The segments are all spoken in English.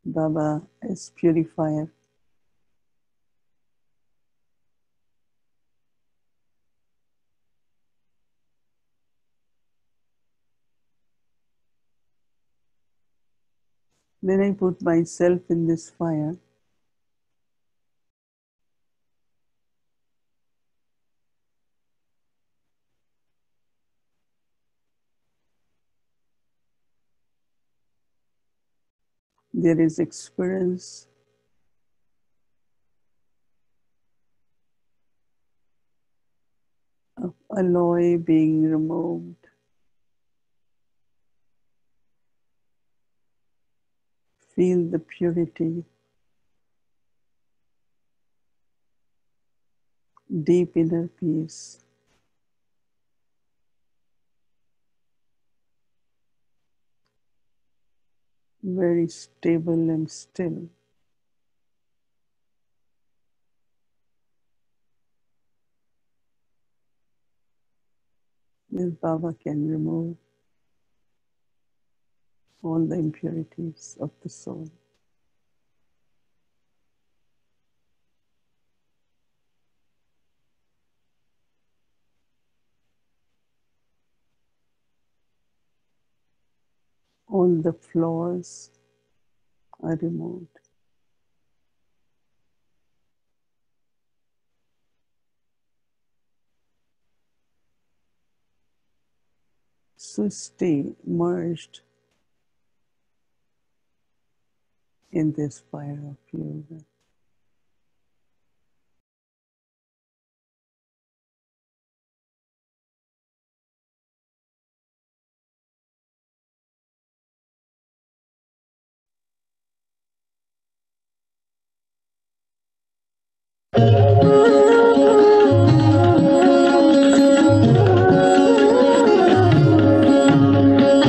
Baba as purifier. When I put myself in this fire, there is experience of alloy being removed. Feel the purity, deep inner peace. Very stable and still. This Baba can remove all the impurities of the soul. All the flaws are removed. So stay merged in this fire of yoga.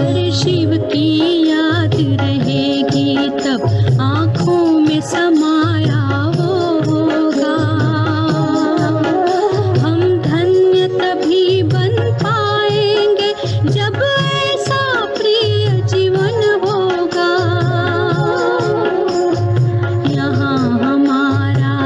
अरे शिव की याद रहेगी तब आँखों में समाया वो होगा। हम धन्य तभी बन पाएंगे जब ऐसा प्रिय जीवन होगा। यहाँ हमारा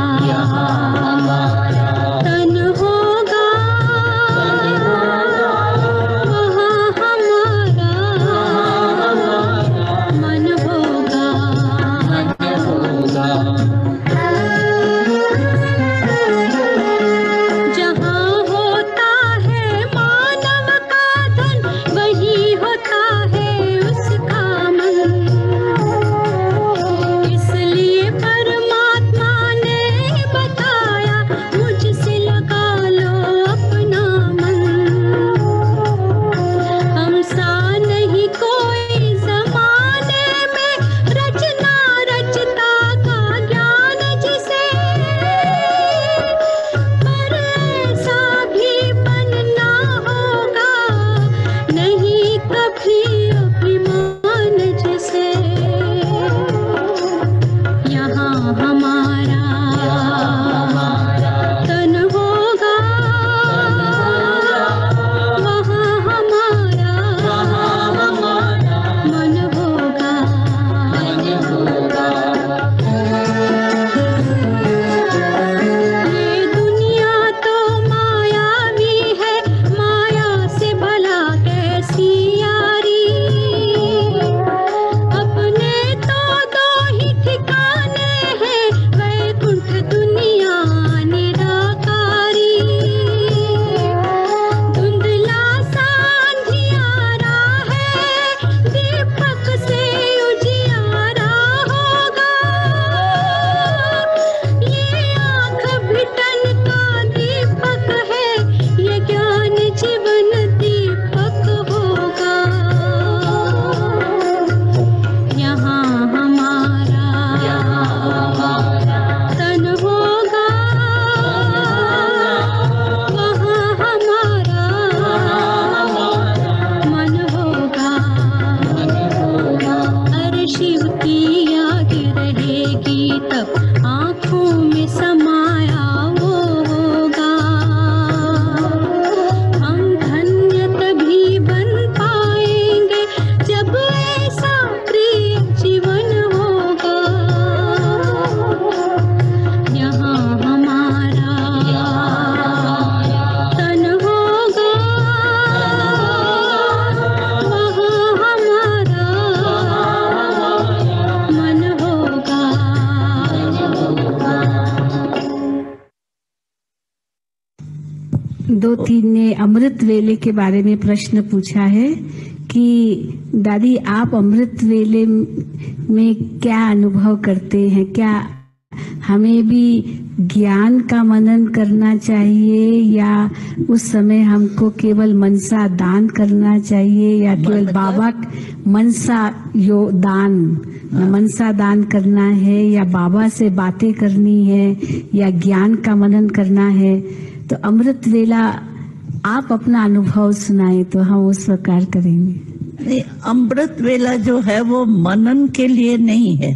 ज्योति ने अमृत वेले के बारे में प्रश्न पूछा है कि दादी आप अमृत वेले में क्या अनुभव करते हैं, क्या हमें भी ज्ञान का मनन करना चाहिए या उस समय हमको केवल मनसा दान करना चाहिए या केवल बाबा मनसा दान मनसा दान करना है या बाबा से बातें करनी है या ज्ञान का मनन करना है। तो अमृत वेला आप अपना अनुभव सुनाए तो हम उस प्रकार करेंगे। नहीं, अमृत वेला जो है वो मनन के लिए नहीं है।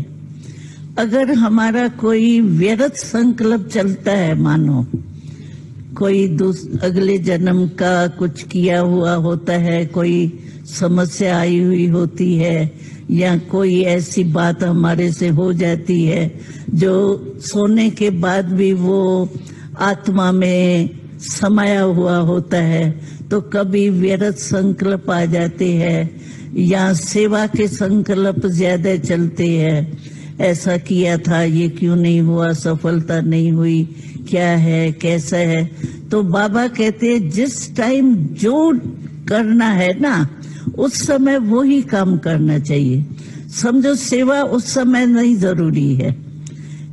अगर हमारा कोई व्यर्थ संकल्प चलता है, मानो कोई अगले जन्म का कुछ किया हुआ होता है, कोई समस्या आई हुई होती है या कोई ऐसी बात हमारे से हो जाती है जो सोने के बाद भी वो आत्मा में समाया हुआ होता है, तो कभी व्यर्थ संकल्प आ जाते हैं या सेवा के संकल्प ज्यादा चलते हैं। ऐसा किया था, ये क्यों नहीं हुआ, सफलता नहीं हुई, क्या है, कैसा है। तो बाबा कहते हैं जिस टाइम जो करना है ना उस समय वो ही काम करना चाहिए। समझो सेवा उस समय नहीं जरूरी है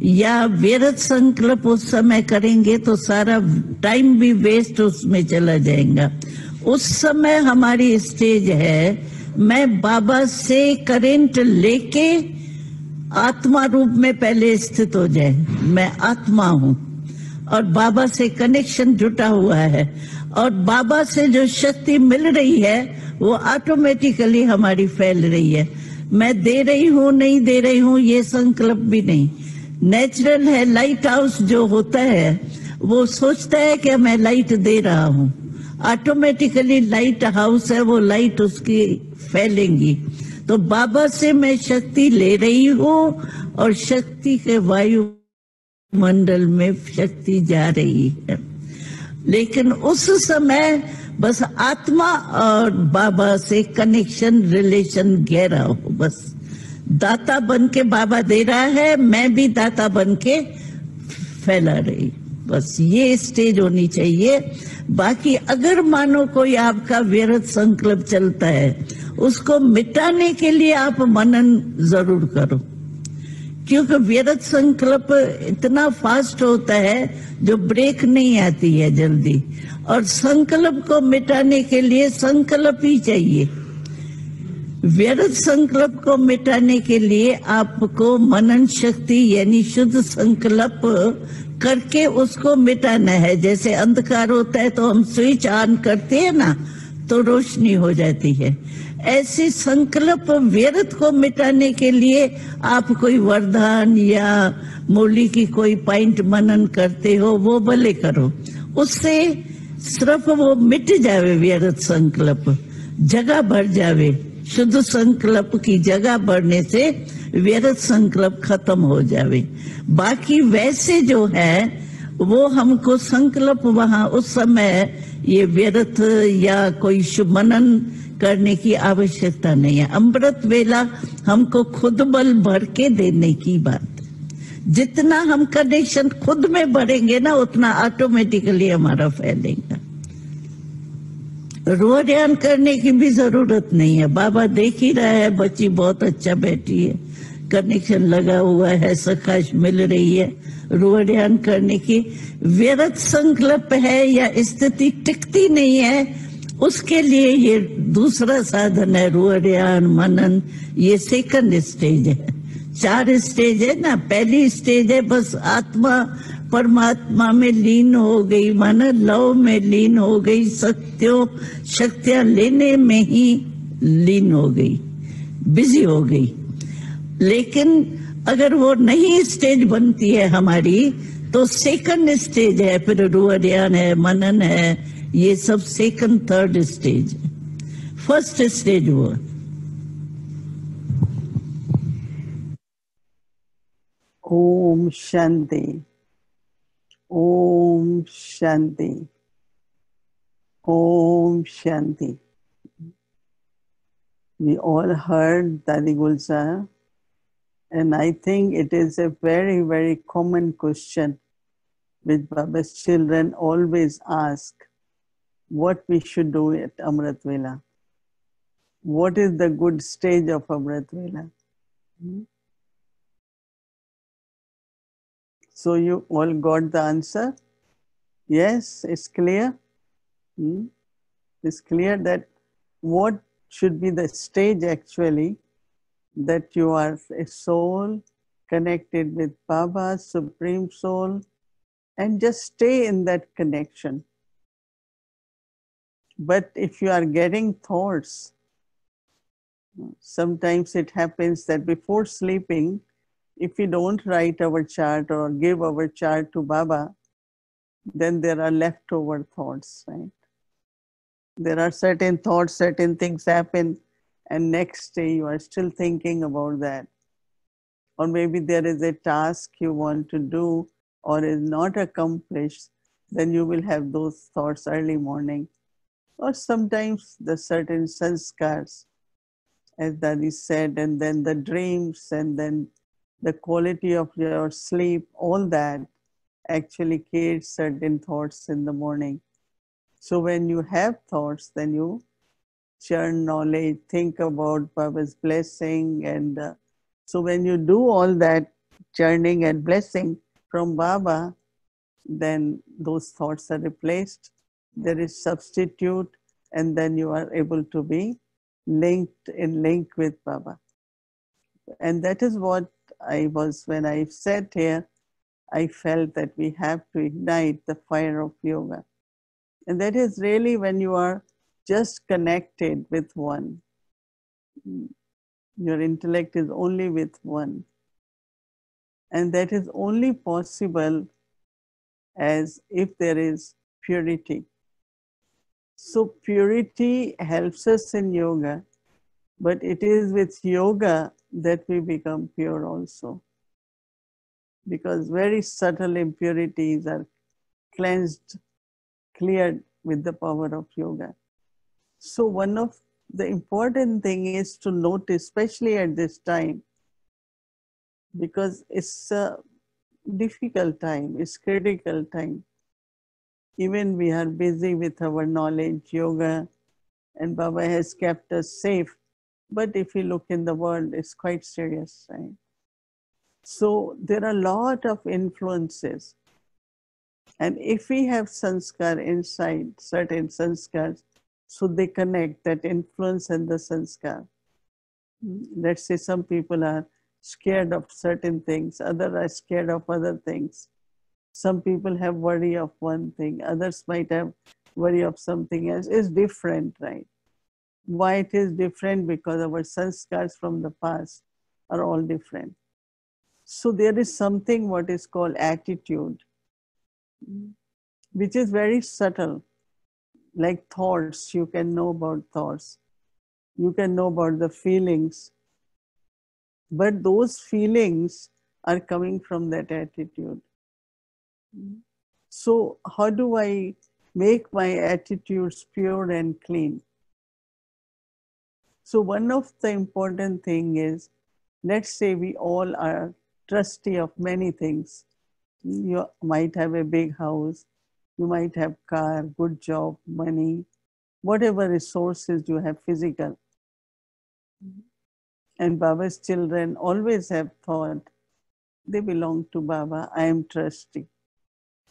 या व्यर्थ संकल्प उस समय करेंगे तो सारा टाइम भी वेस्ट उसमें चला जाएगा। उस समय हमारी स्टेज है, मैं बाबा से करेंट लेके आत्मा रूप में पहले स्थित हो जाए। मैं आत्मा हूँ और बाबा से कनेक्शन जुटा हुआ है और बाबा से जो शक्ति मिल रही है वो ऑटोमेटिकली हमारी फैल रही है। मैं दे रही हूँ नहीं दे रही हूँ ये संकल्प भी नहीं, नेचुरल है। लाइट हाउस जो होता है वो सोचता है कि मैं लाइट दे रहा हूँ, ऑटोमेटिकली लाइट हाउस है, वो लाइट उसकी फैलेंगी। तो बाबा से मैं शक्ति ले रही हूँ और शक्ति के वायु मंडल में शक्ति जा रही है। लेकिन उस समय बस आत्मा और बाबा से कनेक्शन, रिलेशन गहरा हो। बस दाता बन के बाबा दे रहा है, मैं भी दाता बन के फैला रही, बस ये स्टेज होनी चाहिए। बाकी अगर मानो कोई आपका व्यर्थ संकल्प चलता है, उसको मिटाने के लिए आप मनन जरूर करो, क्योंकि व्यर्थ संकल्प इतना फास्ट होता है जो ब्रेक नहीं आती है जल्दी। और संकल्प को मिटाने के लिए संकल्प ही चाहिए। व्यर्थ संकल्प को मिटाने के लिए आपको मनन शक्ति यानी शुद्ध संकल्प करके उसको मिटाना है। जैसे अंधकार होता है तो हम स्विच ऑन करते हैं ना तो रोशनी हो जाती है। ऐसे संकल्प व्यर्थ को मिटाने के लिए आप कोई वरदान या मुरली की कोई पॉइंट मनन करते हो वो भले करो, उससे सिर्फ वो मिट जावे व्यर्थ संकल्प, जगह भर जावे। शुद्ध संकल्प की जगह बढ़ने से व्यर्थ संकल्प खत्म हो जावे। बाकी वैसे जो है वो हमको संकल्प वहां उस समय ये व्यर्थ या कोई शुभ मनन करने की आवश्यकता नहीं है। अमृत वेला हमको खुद बल भर के देने की बात है। जितना हम कनेक्शन खुद में बढ़ेंगे ना उतना ऑटोमेटिकली हमारा फैलेगा। रोजान करने की भी जरूरत नहीं है। बाबा देख ही रहा है, बच्ची बहुत अच्छा बैठी है, कनेक्शन लगा हुआ है, सकाश मिल रही है। रोजान करने की व्यर्थ संकल्प है या स्थिति टिकती नहीं है, उसके लिए ये दूसरा साधन है, रोजान मनन। ये सेकंड स्टेज है। 4 स्टेज है ना। पहली स्टेज है बस आत्मा परमात्मा में लीन हो गई, माना लव में लीन हो गई, शक्तियां लेने में ही लीन हो गई, बिजी हो गई। लेकिन अगर वो नहीं स्टेज बनती है हमारी तो सेकंड स्टेज है, फिर रुआरियान है, मनन है, ये सब सेकंड थर्ड स्टेज है। फर्स्ट स्टेज वो Om Shanti, Om Shanti, Om Shanti. We all heard Dadi Gulsa, and I think it is a very, very common question which Baba's children always ask. what we should do at Amrit Vela. What is the good stage of Amrit Vela? So you all got the answer? Yes, it's clear. It's clear that what should be the stage actually, that you are a soul connected with Baba, Supreme Soul, and just stay in that connection. But if you are getting thoughts, sometimes it happens that before sleeping, if we don't write our chart or give our chart to Baba, then there are leftover thoughts, right? There are certain thoughts, certain things happen, and next day you are still thinking about that. Or maybe there is a task you want to do or is not accomplished, then you will have those thoughts early morning. Or sometimes the certain sanskars, as Dadi said, and then the dreams, and then the quality of your sleep, all that actually creates certain thoughts in the morning. So when you have thoughts, then you churn knowledge, think about Baba's blessing. And so when you do all that churning and blessing from Baba, then those thoughts are replaced. There is substitute, and then you are able to be linked in link with Baba. And that is what I was, when I sat here, I felt that we have to ignite the fire of yoga. And that is really when you are just connected with one. Your intellect is only with one. And that is only possible as if there is purity. So purity helps us in yoga, but it is with yoga that we become pure also. Because very subtle impurities are cleansed, cleared with the power of yoga. So one of the important thing is to notice, especially at this time, because it's a difficult time, it's critical time. Even we are busy with our knowledge, yoga, and Baba has kept us safe. But if you look in the world, it's quite serious, right? So there are a lot of influences. And if we have sanskar inside, certain sanskars, so they connect that influence and the sanskar. Let's say some people are scared of certain things, others are scared of other things. Some people have worry of one thing, others might have worry of something else. It's different, right? Why it is different? Because our sanskars from the past are all different. So there is something what is called attitude, which is very subtle. Like thoughts, you can know about thoughts. You can know about the feelings. But those feelings are coming from that attitude. So how do I make my attitudes pure and clean? So one of the important thing is, let's say we all are trustee of many things. You might have a big house, you might have car, good job, money, whatever resources you have physical. And Baba's children always have thought, they belong to Baba, I am trustee.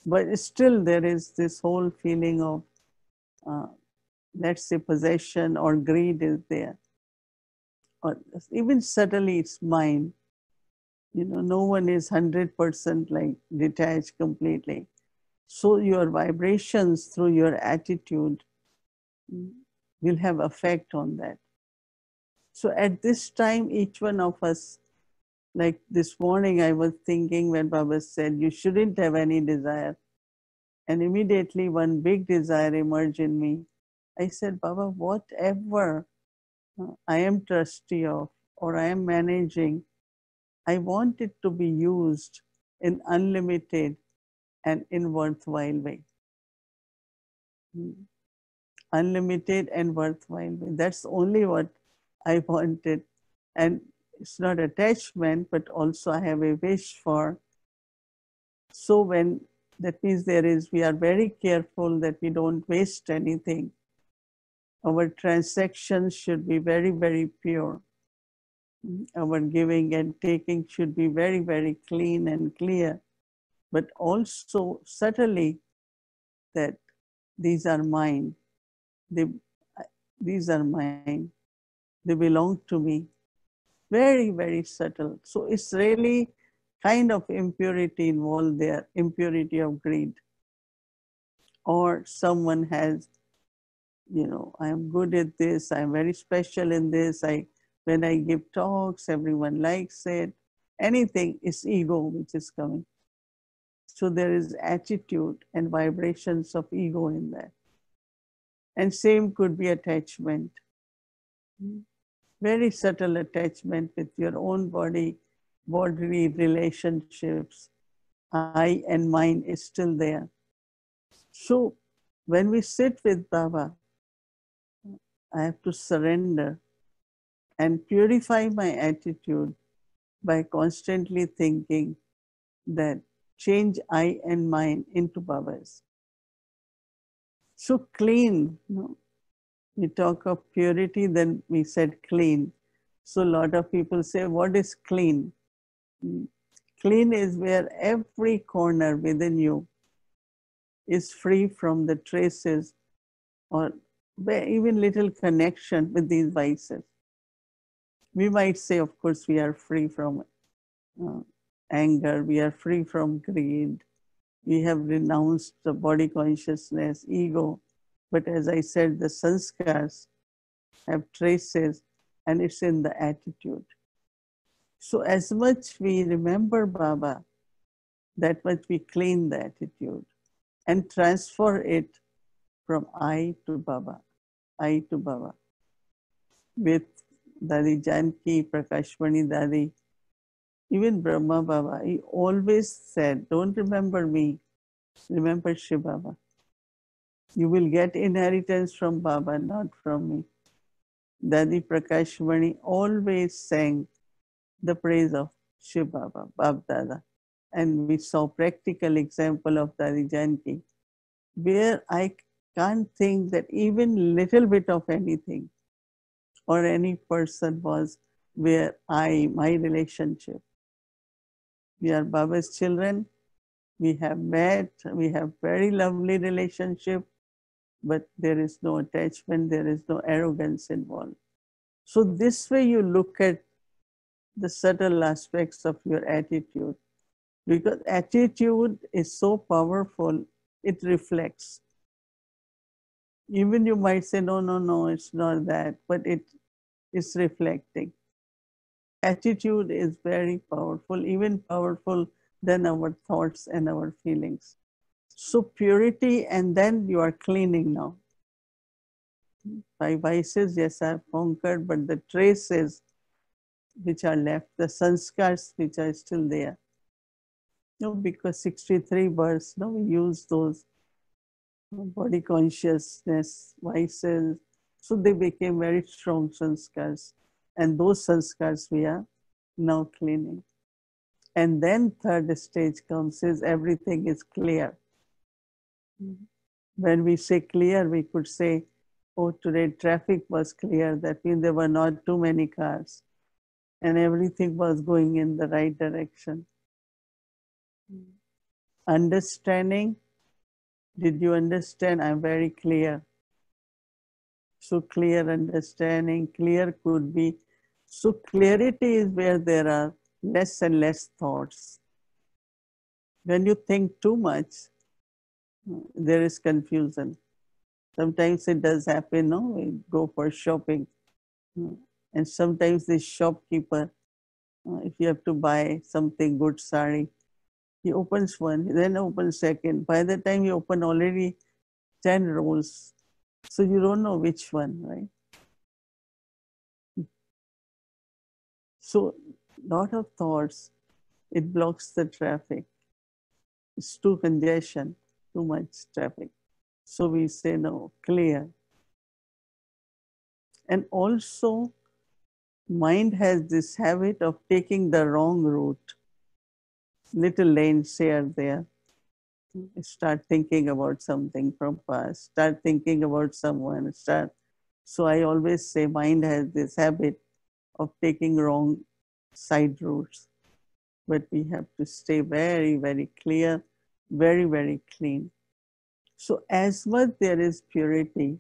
But still there is this whole feeling of, let's say, possession or greed is there. Or even subtly it's mine. You know, no one is 100% like detached completely. So your vibrations through your attitude will have effect on that. So at this time, each one of us, like this morning, I was thinking when Baba said, you shouldn't have any desire. And immediately one big desire emerged in me. I said, Baba, whatever I am trustee of or I am managing, I want it to be used in unlimited and in worthwhile way. Unlimited and worthwhile way. That's only what I wanted. And it's not attachment, but also I have a wish for. So when That means we are very careful that we don't waste anything. Our transactions should be very, very pure. Our giving and taking should be very, very clean and clear, but also subtly that these are mine. These are mine. They belong to me. Very, very subtle. So it's really kind of impurity involved there, impurity of greed. Or someone has, I'm good at this, I'm very special in this, when I give talks, everyone likes it. Anything is ego which is coming. So there is attitude and vibrations of ego in that. And same could be attachment. Very subtle attachment with your own bodily relationships. I and mine is still there. So when we sit with Baba, I have to surrender and purify my attitude by constantly thinking that change I and mine into Baba's. So clean, we talk of purity, then we said clean. So a lot of people say, what is clean? Clean is where every corner within you is free from the traces or even little connection with these vices. We might say, of course, we are free from anger, we are free from greed, we have renounced the body consciousness, ego. But as I said, the sanskars have traces and it's in the attitude. So as much we remember Baba, that much we clean the attitude and transfer it from I to Baba, I to Baba. With Dadi Janki, Prakashmani Dadi, even Brahma Baba, he always said, don't remember me, remember Shiv Baba. You will get inheritance from Baba, not from me. Dadi Prakashmani always sang the praise of Shiv Baba, Bab Dada. And we saw practical example of Dadi Janki, where I can't think that even little bit of anything or any person was where my relationship. We are Baba's children. We have met. We have very lovely relationship, but there is no attachment. There is no arrogance involved. So this way you look at the subtle aspects of your attitude, because attitude is so powerful. It reflects. Even you might say, no, it's not that, but it is reflecting. Attitude is very powerful, even powerful than our thoughts and our feelings. So purity, and then you are cleaning now. By vices, yes, I have conquered, but the traces which are left, the sanskars which are still there. Because 63 births, we use those body consciousness, vices. So they became very strong sanskars. And those sanskars we are now cleaning. And then third stage comes is everything is clear. When we say clear, we could say, oh, today traffic was clear. That means there were not too many cars. And everything was going in the right direction. Understanding, did you understand? I'm very clear. So clear understanding, clear could be. So clarity is where there are less and less thoughts. When you think too much, there is confusion. Sometimes it does happen, we go for shopping. And sometimes the shopkeeper, if you have to buy something good sari, he opens one, then opens second. By the time you open already 10 rolls, so you don't know which one, right? So lot of thoughts, it blocks the traffic. It's too congestion, too much traffic. So we say no, clear. And also, mind has this habit of taking the wrong route. Little lanes here, there. start thinking about something from past, start thinking about someone, So I always say mind has this habit of taking wrong side routes, but we have to stay very, very clear, very, very clean. So as much there is purity,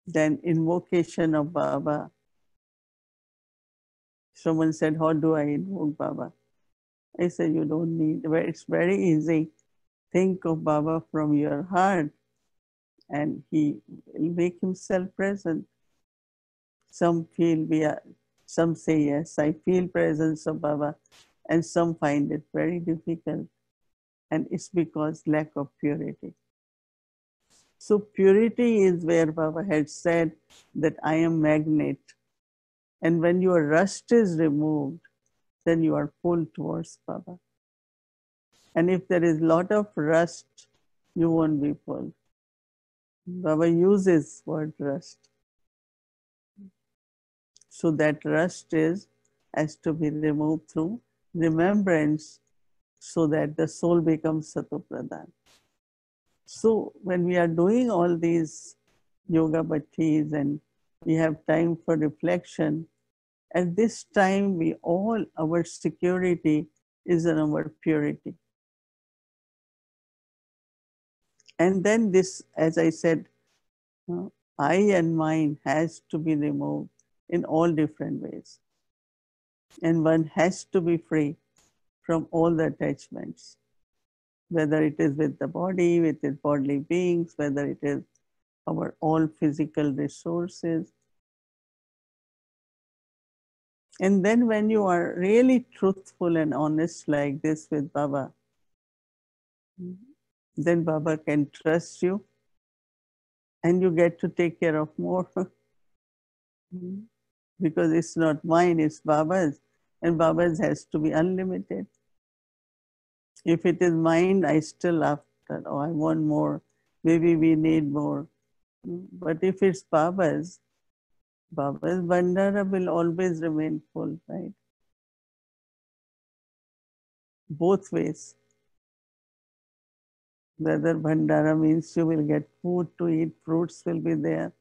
then invocation of Baba. Someone said, how do I invoke Baba? I said, you don't need, it's very easy. Think of Baba from your heart and he will make himself present. Some feel some say, yes, I feel presence of Baba, and some find it very difficult. And it's because lack of purity. So purity is where Baba had said that I am magnet. And when your rust is removed, then you are pulled towards Baba. And if there is a lot of rust, you won't be pulled. Baba uses word rust. So that rust has to be removed through remembrance so that the soul becomes Satopradhan. So when we are doing all these yoga bhattis and we have time for reflection, at this time our security is in our purity. And then this, as I said, I and mine has to be removed in all different ways. And one has to be free from all the attachments, whether it is with the body, with its bodily beings, whether it is our all physical resources. And then when you are really truthful and honest like this with Baba, then Baba can trust you and you get to take care of more. Because it's not mine, it's Baba's. And Baba's has to be unlimited. If it is mine, I still after, oh, I want more. Maybe we need more. But if it's Baba's Bhandara will always remain full, right? Both ways. Whether Bhandara means you will get food to eat, fruits will be there,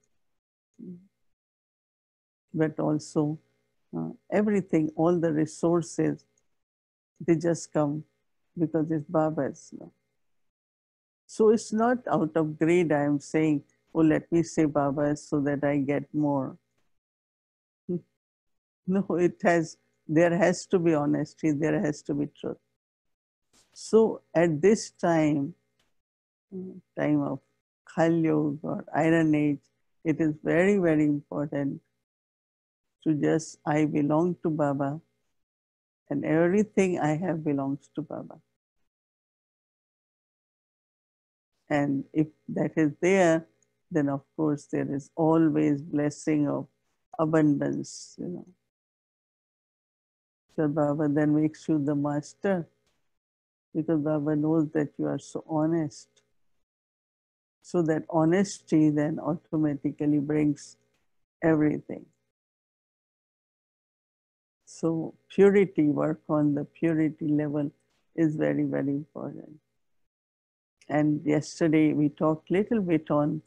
but also everything, all the resources, they just come because it's Baba's. So it's not out of greed I am saying, oh, let me say Baba's so that I get more. No, there has to be honesty, there has to be truth. So at this time of Kali Yuga or Iron Age, it is very, very important to just, I belong to Baba and everything I have belongs to Baba. And if that is there, then of course there is always blessing of abundance, So Baba then makes you the master because Baba knows that you are so honest. So that honesty then automatically brings everything. So purity, work on the purity level is very, very important. And yesterday we talked a little bit on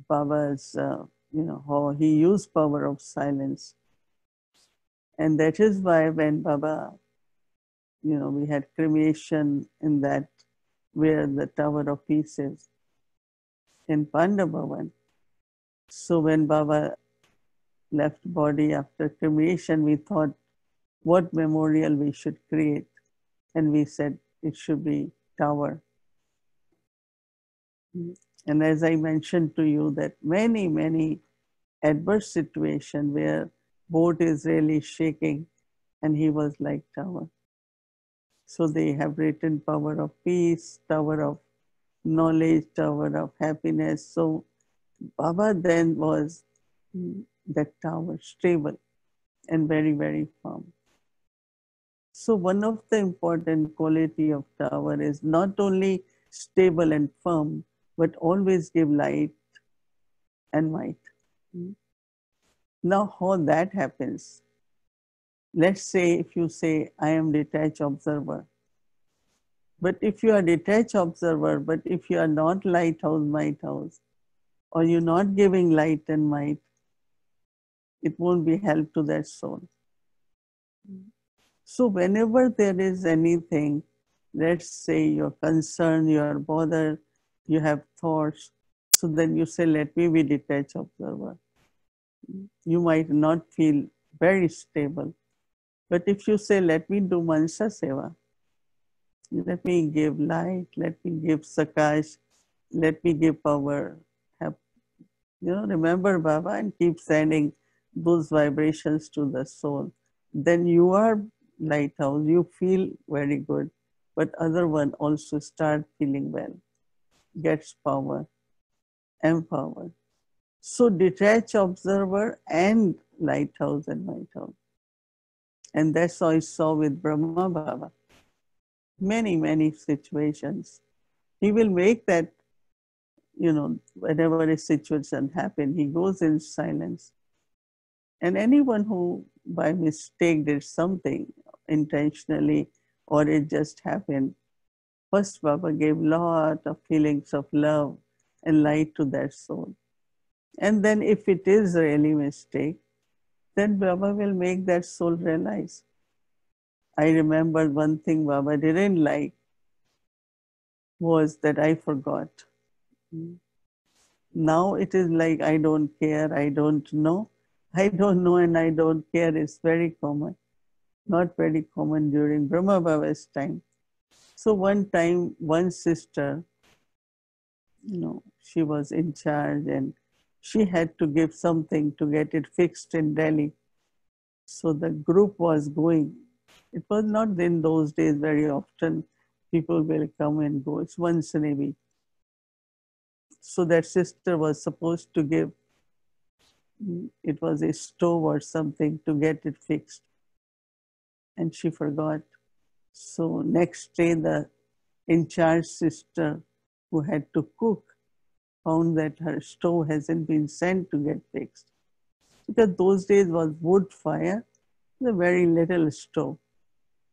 Baba's, how he used power of silence. And that is why when Baba, we had cremation in that, where the Tower of Peace is, in Pandabhavan. So when Baba left body after cremation, we thought what memorial we should create. And we said it should be tower. And as I mentioned to you that many, many adverse situation where boat is really shaking and he was like tower. So they have written power of peace, tower of knowledge, tower of happiness. So Baba then was that tower, stable and very, very firm. So one of the important quality of tower is not only stable and firm, but always give light and might. Now how that happens? Let's say if you say, I am detached observer, But if you are detached observer, but if you are not lighthouse, might house, or you're not giving light and might, it won't be help to that soul. So whenever there is anything, let's say you're concerned, you're bothered, you have thoughts, so then you say, let me be detached observer. You might not feel very stable. But if you say, let me do Mansa Seva, let me give light, let me give Sakash, let me give power, have, remember Baba and keep sending those vibrations to the soul. Then you are lighthouse, you feel very good, but other one also start feeling well, gets power, empowered. So detached observer and lighthouse and lighthouse. And that's how I saw with Brahma Baba. Many, many situations. He will make that, whenever a situation happens, he goes in silence. And anyone who by mistake did something intentionally or it just happened, first Baba gave lot of feelings of love and light to that soul. And then if it is really mistake, then Baba will make that soul realize. I remember one thing Baba didn't like was that I forgot. Now it is like I don't care, I don't know. I don't know and I don't care is very common. Not very common during Brahma Baba's time. So one time, one sister, she was in charge and she had to give something to get it fixed in Delhi. So the group was going. It was not in those days very often people will come and go. It's once in a week. So that sister was supposed to give, it was a stove or something to get it fixed. And she forgot. So next day, the in charge sister who had to cook found that her stove hasn't been sent to get fixed. Because those days was wood fire, a very little stove,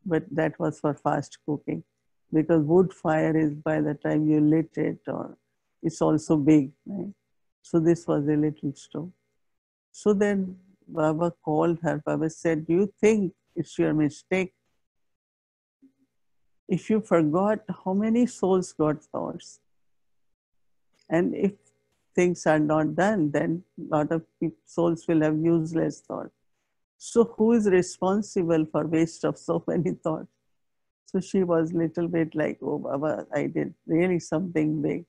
but that was for fast cooking. Because wood fire is by the time you lit it, or it's also big, right? So this was a little stove. So then Baba called her. Baba said, "Do you think it's your mistake? If you forgot, how many souls got thoughts? And if things are not done, then a lot of souls will have useless thoughts. So who is responsible for waste of so many thoughts?" So she was little bit like, "Oh, Baba, I did really something big."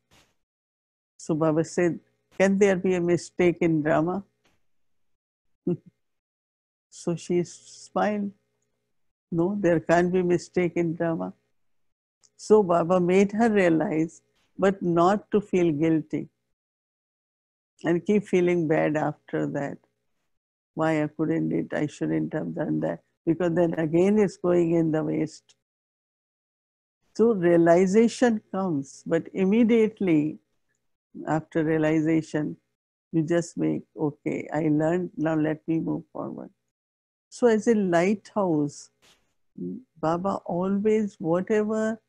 So Baba said, "Can there be a mistake in drama?" So she smiled. "No, there can't be mistake in drama." So Baba made her realize, but not to feel guilty and keep feeling bad after that. Why I couldn't it? I shouldn't have done that. Because then again it's going in the waste. So realization comes, but immediately after realization, you just make, okay, I learned, now let me move forward. So as a lighthouse, Baba always, whatever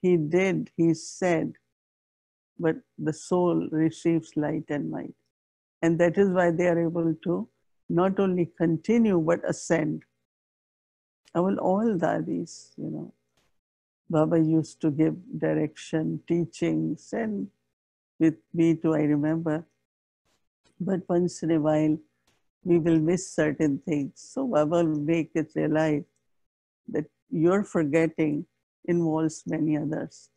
he did, he said, but the soul receives light and might. And that is why they are able to not only continue, but ascend. All dadis, Baba used to give direction, teachings, and with me too, I remember. But once in a while, we will miss certain things. So Baba will make it realize that your forgetting involves many others.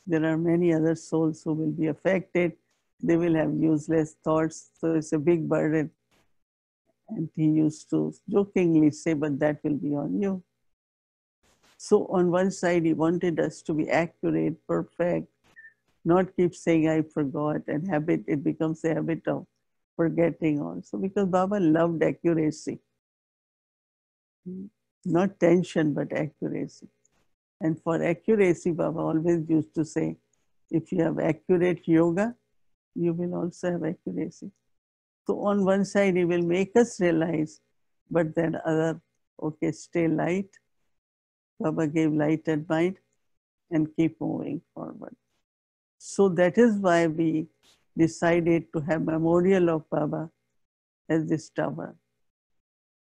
There are many other souls who will be affected. They will have useless thoughts. So it's a big burden. And he used to jokingly say, but that will be on you. So on one side, he wanted us to be accurate, perfect, not keep saying, I forgot, and habit, it becomes a habit of forgetting also, because Baba loved accuracy. Not tension, but accuracy. And for accuracy, Baba always used to say, if you have accurate yoga, you will also have accuracy. So on one side, he will make us realize, but then other, okay, stay light, Baba gave light and might and keep moving forward. So that is why we decided to have memorial of Baba as this tower.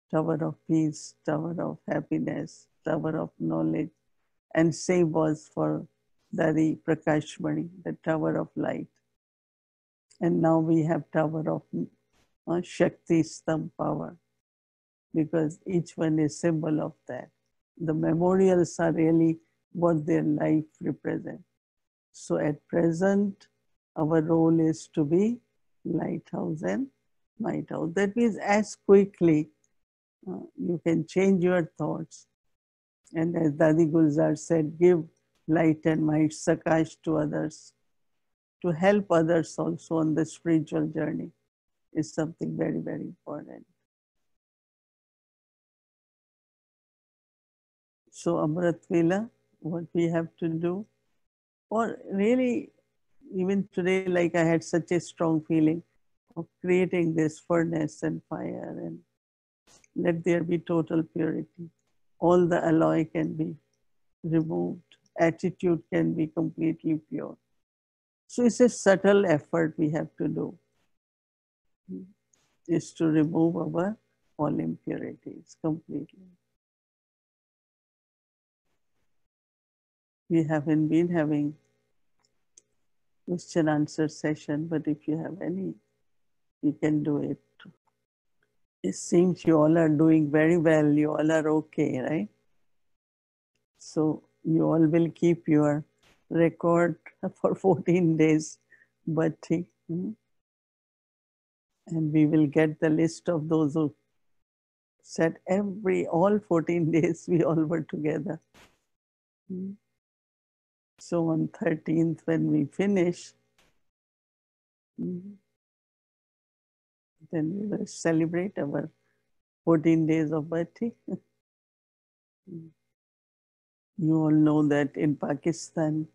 Tower of peace, tower of happiness, tower of knowledge. And same was for Dadi Prakashmani, the tower of light. And now we have tower of Shakti Stam power, because each one is symbol of that. The memorials are really what their life represents. So at present, our role is to be lighthouse and might house. That means as quickly you can change your thoughts. And as Dadi Gulzar said, give light and might, sakash to others. To help others also on the spiritual journey is something very, very important. So Amrit Vela, what we have to do, or really even today, like I had such a strong feeling of creating this furnace and fire, and let there be total purity. All the alloy can be removed. Attitude can be completely pure. So it's a subtle effort we have to do, is to remove our all impurities completely. We haven't been having question answer session, but if you have any, you can do it. It seems you all are doing very well. You all are okay, right? So you all will keep your record for 14 days, but and we will get the list of those who said all 14 days we all were together. So on 13th, when we finish, then we will celebrate our 14 days of birthday. You all know that in Pakistan,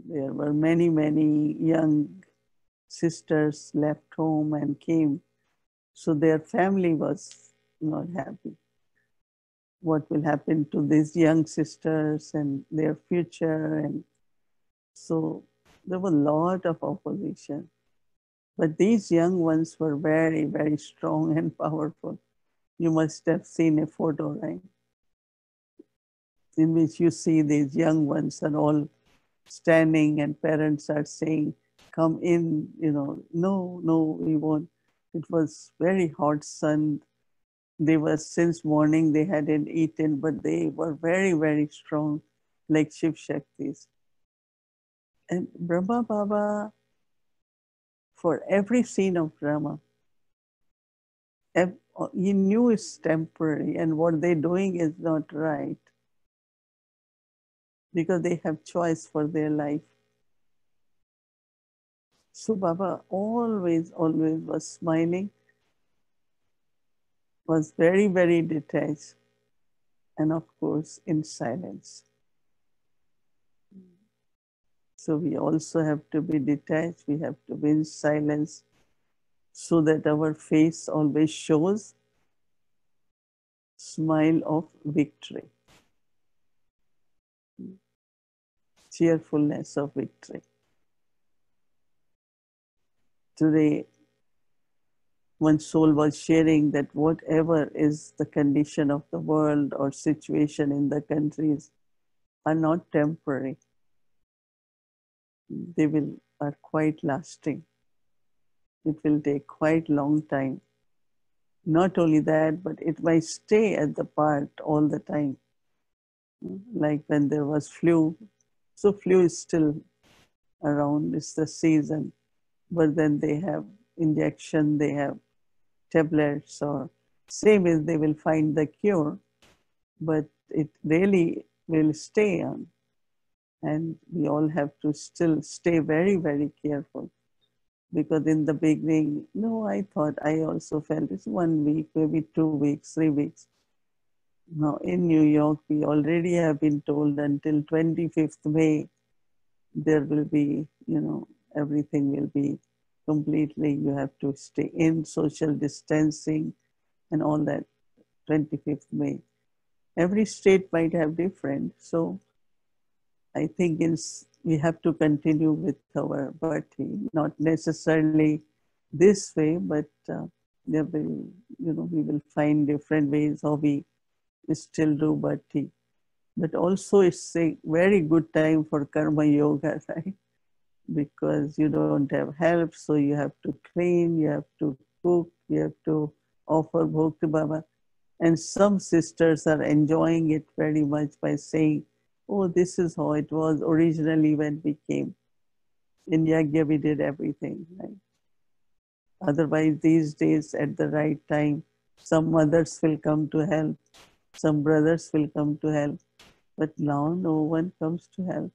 there were many, many young sisters left home and came. So their family was not happy. What will happen to these young sisters and their future? And so there was a lot of opposition. But these young ones were very, very strong and powerful. You must have seen a photo, right? In which you see these young ones are all standing and parents are saying, come in, no, we won't. It was very hot sun. They were, since morning they hadn't eaten, but they were very, very strong, like Shiv Shaktis. And Brahma Baba, for every scene of drama, he knew it's temporary and what they're doing is not right, because they have choice for their life. So Baba always was smiling, was very, very detached, and of course in silence. So we also have to be detached, we have to be in silence, so that our face always shows smile of victory, cheerfulness of victory. Today, one soul was sharing that whatever is the condition of the world or situation in the countries are not temporary. They are quite lasting. It will take quite long time. Not only that, but it might stay at the part all the time. Like when there was flu. So flu is still around, it's the season. But then they have injection, they have tablets, or same as they will find the cure, but it really will stay on. And we all have to still stay very, very careful. Because in the beginning, I thought, I also felt it's 1 week, maybe 2 weeks, 3 weeks. Now in New York, we already have been told until 25th May, there will be, everything will be completely, you have to stay in, social distancing and all that. 25th May. Every state might have different. So I think we have to continue with our bhakti, not necessarily this way, but there will, we will find different ways how we still do bhakti. But also it's a very good time for karma yoga, right? Because you don't have help, so you have to clean, you have to cook, you have to offer bhog to Baba. And some sisters are enjoying it very much by saying, oh, this is how it was originally when we came. In Yagya, we did everything, right? Otherwise, these days, at the right time, some mothers will come to help, some brothers will come to help, but now no one comes to help.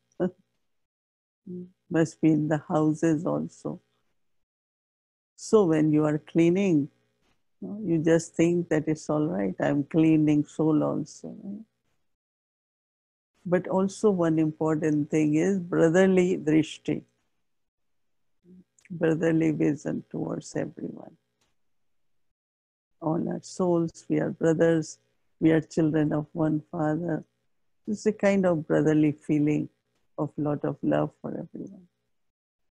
Must be in the houses also. So when you are cleaning, you just think that it's all right, I'm cleaning soul also. Right? But also one important thing is brotherly drishti, brotherly vision towards everyone. All are souls, we are brothers, we are children of one Father. It's a kind of brotherly feeling of lot of love for everyone.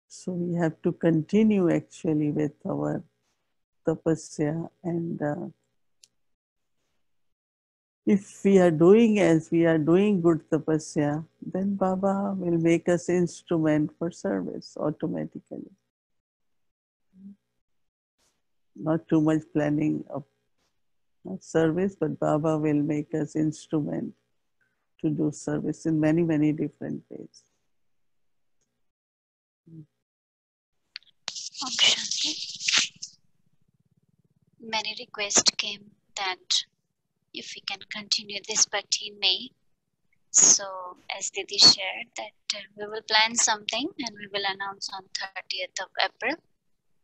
So we have to continue actually with our tapasya, and if we are doing as we are doing good tapasya, then Baba will make us instrument for service automatically. Not too much planning of service, but Baba will make us instrument to do service in many, many different ways. Many requests came that if we can continue this bhakti in May. So as Didi shared that we will plan something and we will announce on 30th of April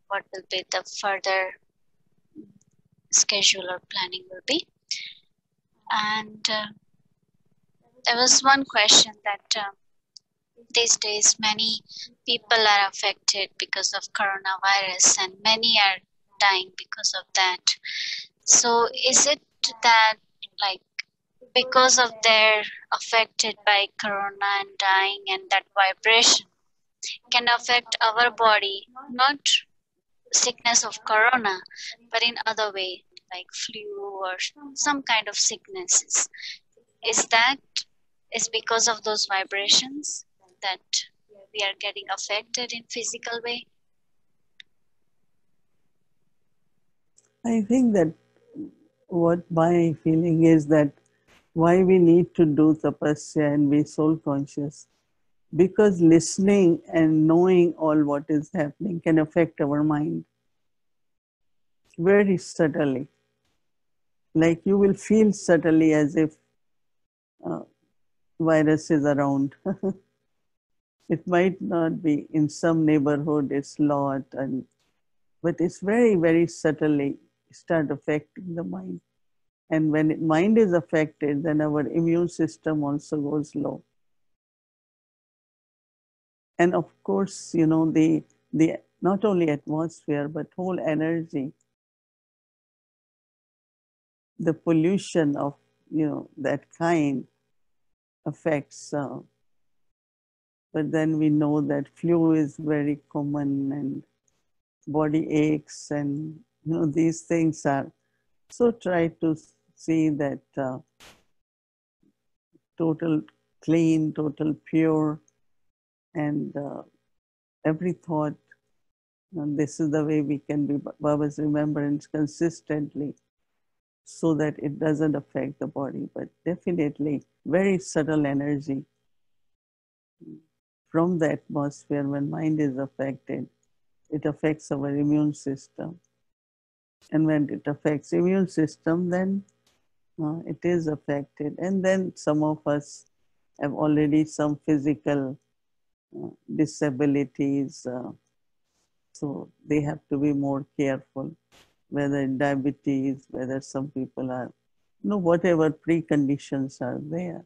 what will be the further schedule or planning will be. And there was one question that these days many people are affected because of coronavirus and many are dying because of that. So is it that like because of their affected by corona and dying and that vibration can affect our body, not sickness of corona, but in other way like flu or some kind of sicknesses? Is that is because of those vibrations that we are getting affected in physical way? I think that what my feeling is that why we need to do tapasya and be soul conscious, because listening and knowing all what is happening can affect our mind very subtly. Like you will feel subtly as if virus is around. It might not be in some neighborhood, it's lot, but it's very, very subtly start affecting the mind. And when mind is affected, then our immune system also goes low. And of course, the not only atmosphere, but whole energy, the pollution of, that kind affects. But then we know that flu is very common and body aches and, these things are. So try to see that total clean, total pure, and every thought. And this is the way we can be Baba's remembrance consistently so that it doesn't affect the body, but definitely very subtle energy from the atmosphere. When mind is affected, it affects our immune system. And when it affects immune system, then it is affected. And then some of us have already some physical disabilities. So they have to be more careful, whether diabetes, whether some people are, whatever preconditions are there.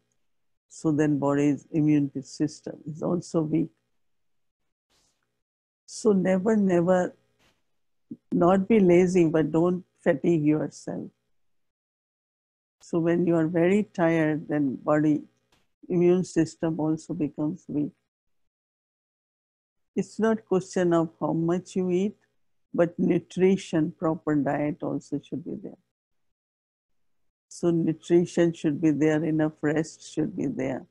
So then body's immune system is also weak. So never, not be lazy, but don't fatigue yourself. So when you are very tired, then body immune system also becomes weak. It's not question of how much you eat, but nutrition, proper diet also should be there. So nutrition should be there, enough rest should be there.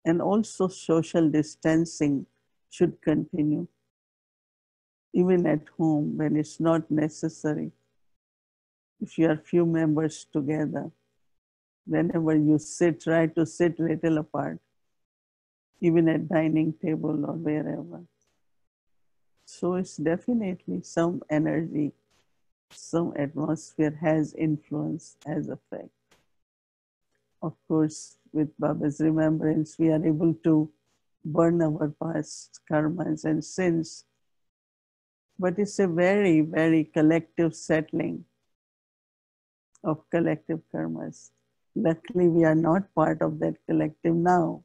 And also social distancing should continue. Even at home when it's not necessary. If you are few members together, whenever you sit, try to sit little apart, even at dining table or wherever. So it's definitely some energy, some atmosphere has influence, has effect. Of course, with Baba's remembrance, we are able to burn our past karmas and sins. But it's a very, very collective settling of collective karmas. Luckily, we are not part of that collective now.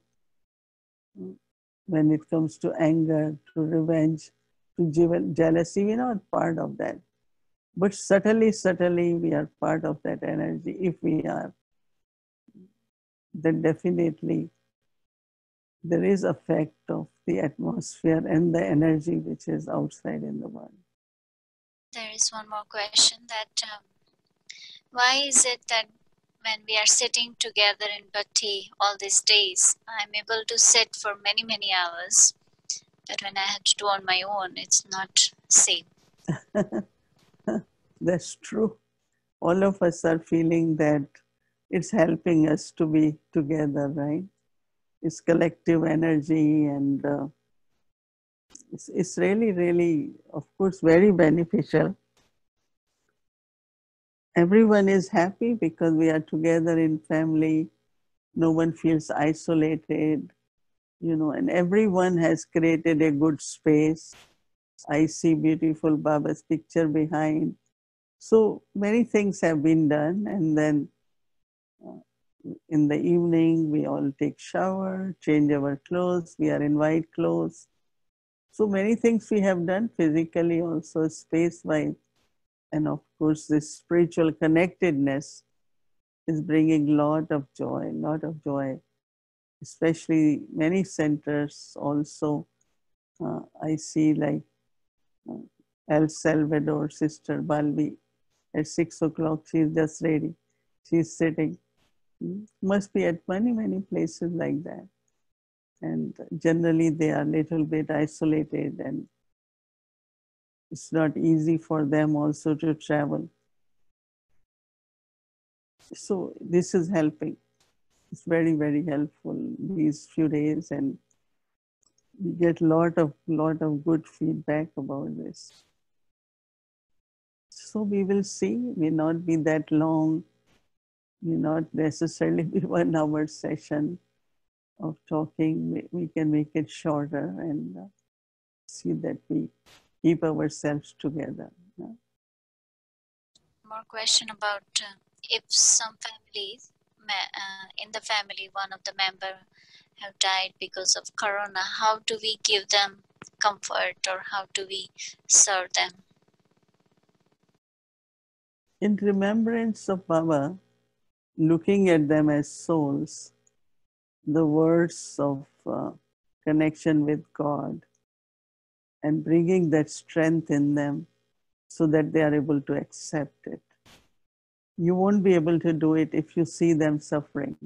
When it comes to anger, to revenge, to jealousy, we're not part of that. But subtly, we are part of that energy. If we are, then definitely there is effect of the atmosphere and the energy which is outside in the world. There is one more question that why is it that when we are sitting together in Bhatti all these days, I'm able to sit for many, many hours, but when I have to do on my own, it's not same. That's true. All of us are feeling that it's helping us to be together, right? It's collective energy, and it's really, really, of course, very beneficial. Everyone is happy because we are together in family. No one feels isolated, and everyone has created a good space. I see beautiful Baba's picture behind. So many things have been done, and then in the evening we all take shower, change our clothes, we are in white clothes. So many things we have done physically, also space-wise. And of course, this spiritual connectedness is bringing lot of joy, especially many centers also. I see like El Salvador, Sister Balvi, at 6 o'clock, she's just ready. She's sitting. Must be at many, many places like that. And generally they are a little bit isolated, and it's not easy for them also to travel. So this is helping. It's very, very helpful these few days, and we get lot of good feedback about this. So we will see. May not be that long, may not necessarily be 1 hour session of talking. We can make it shorter and see that we keep ourselves together. More question about if some families, in the family, one of the member have died because of corona, how do we give them comfort or how do we serve them? In remembrance of Baba, looking at them as souls, the words of connection with God, and bringing that strength in them so that they are able to accept it. You won't be able to do it if you see them suffering.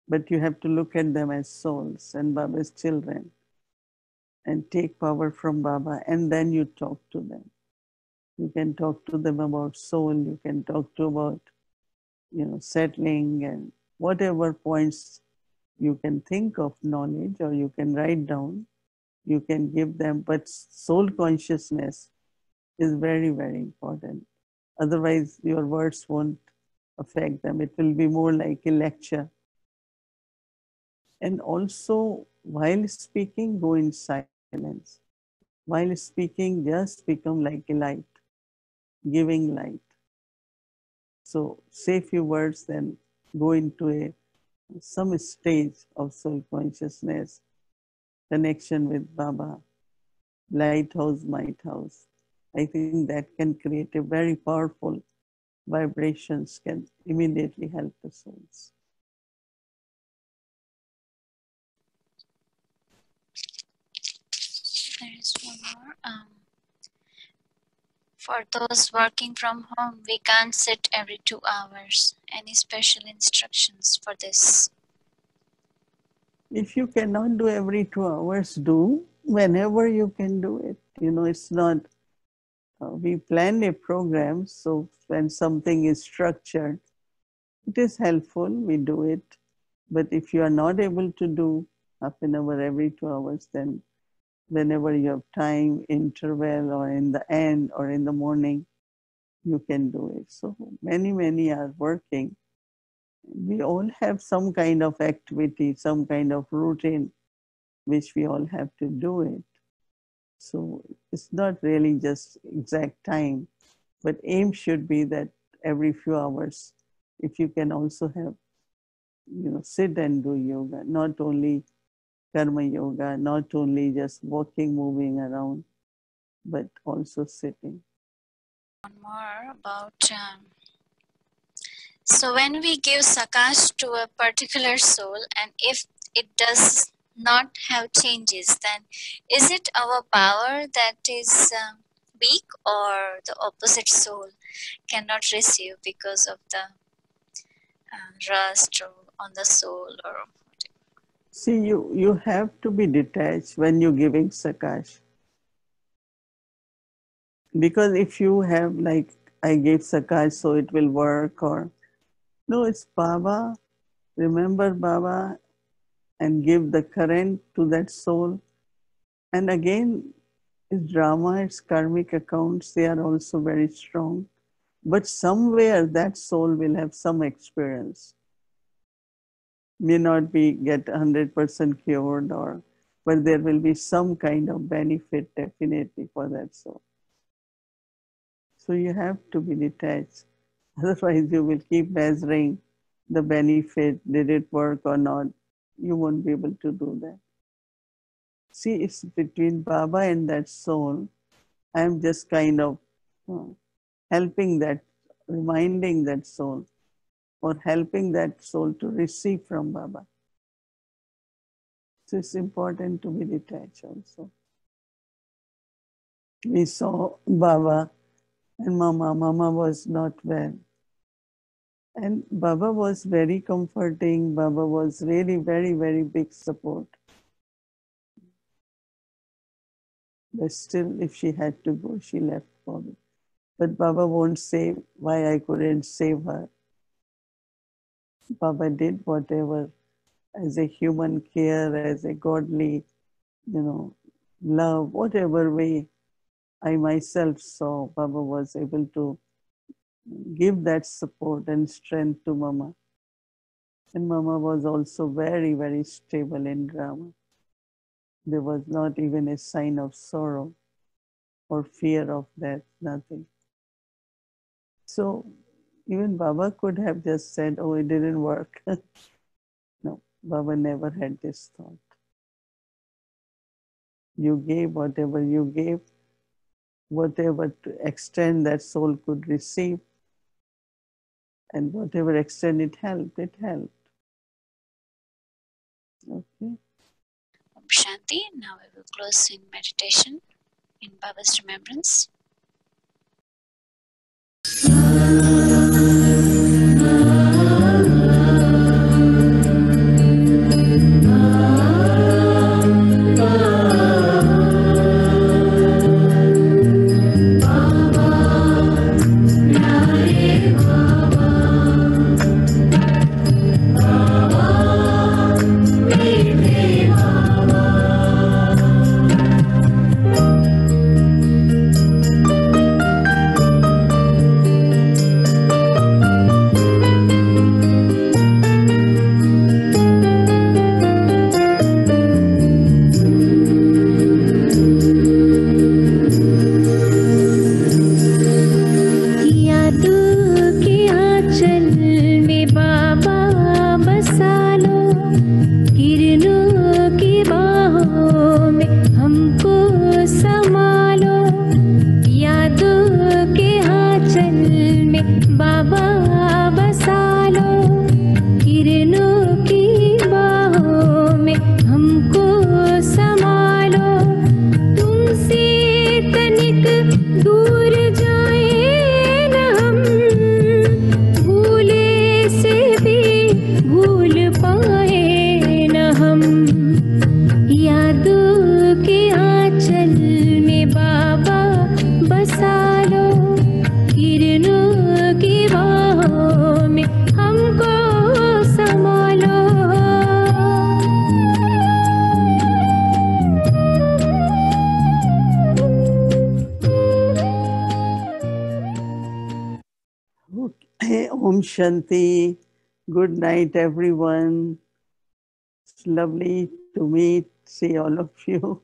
But you have to look at them as souls and Baba's children and take power from Baba, and then you talk to them. You can talk to them about soul, you can talk to about, settling and whatever points you can think of knowledge, or you can write down, you can give them. But soul consciousness is very, very important. Otherwise, your words won't affect them. It will be more like a lecture. And also, while speaking, go in silence. While speaking, just become like a light, giving light. So say few words, then go into some stage of soul consciousness, connection with Baba, lighthouse, might house. I think that can create a very powerful vibrations can immediately help the souls. There is one more. For those working from home, we can't sit every 2 hours. Any special instructions for this? If you cannot do every 2 hours, do whenever you can do it. You know, it's not, we plan a program, so when something is structured, it is helpful, we do it. But if you are not able to do half an hour every 2 hours, then whenever you have time, interval, or in the end, or in the morning, you can do it. So many are working. We all have some kind of activity, some kind of routine, which we all have to do it. So it's not really just exact time, but aim should be that every few hours, if you can also have, you know, sit and do yoga, not only karma yoga, not only just walking, moving around, but also sitting. One more about, so when we give sakash to a particular soul, and if it does not have changes, then is it our power that is weak, or the opposite soul cannot receive because of the rust on the soul, or whatever? See, you have to be detached when you're giving sakash. Because if you have, like, I gave sakash so it will work, or no, it's Baba, remember Baba, and give the current to that soul. And again, it's drama, it's karmic accounts, they are also very strong. But somewhere that soul will have some experience. May not be get 100% cured, or, but there will be some kind of benefit definitely for that soul. So you have to be detached. Otherwise you will keep measuring the benefit, did it work or not. You won't be able to do that. See, it's between Baba and that soul. I'm just kind of helping that, reminding that soul, or helping that soul to receive from Baba. So it's important to be detached also. We saw Baba and Mama. Mama was not well. And Baba was very comforting. Baba was really very big support. But still, if she had to go, she left for me. But Baba won't say why I couldn't save her. Baba did whatever as a human care, as a godly, you know, love, whatever way I myself saw, Baba was able to give that support and strength to Mama. And Mama was also very stable in drama. There was not even a sign of sorrow or fear of death, nothing. So even Baba could have just said, oh, it didn't work. No, Baba never had this thought. You gave whatever you gave, whatever extent that soul could receive, and whatever extent it helped, it helped. Okay. Om Shanti. Now we will close in meditation in Baba's remembrance. Hey, Om Shanti. Good night, everyone. It's lovely to see all of you.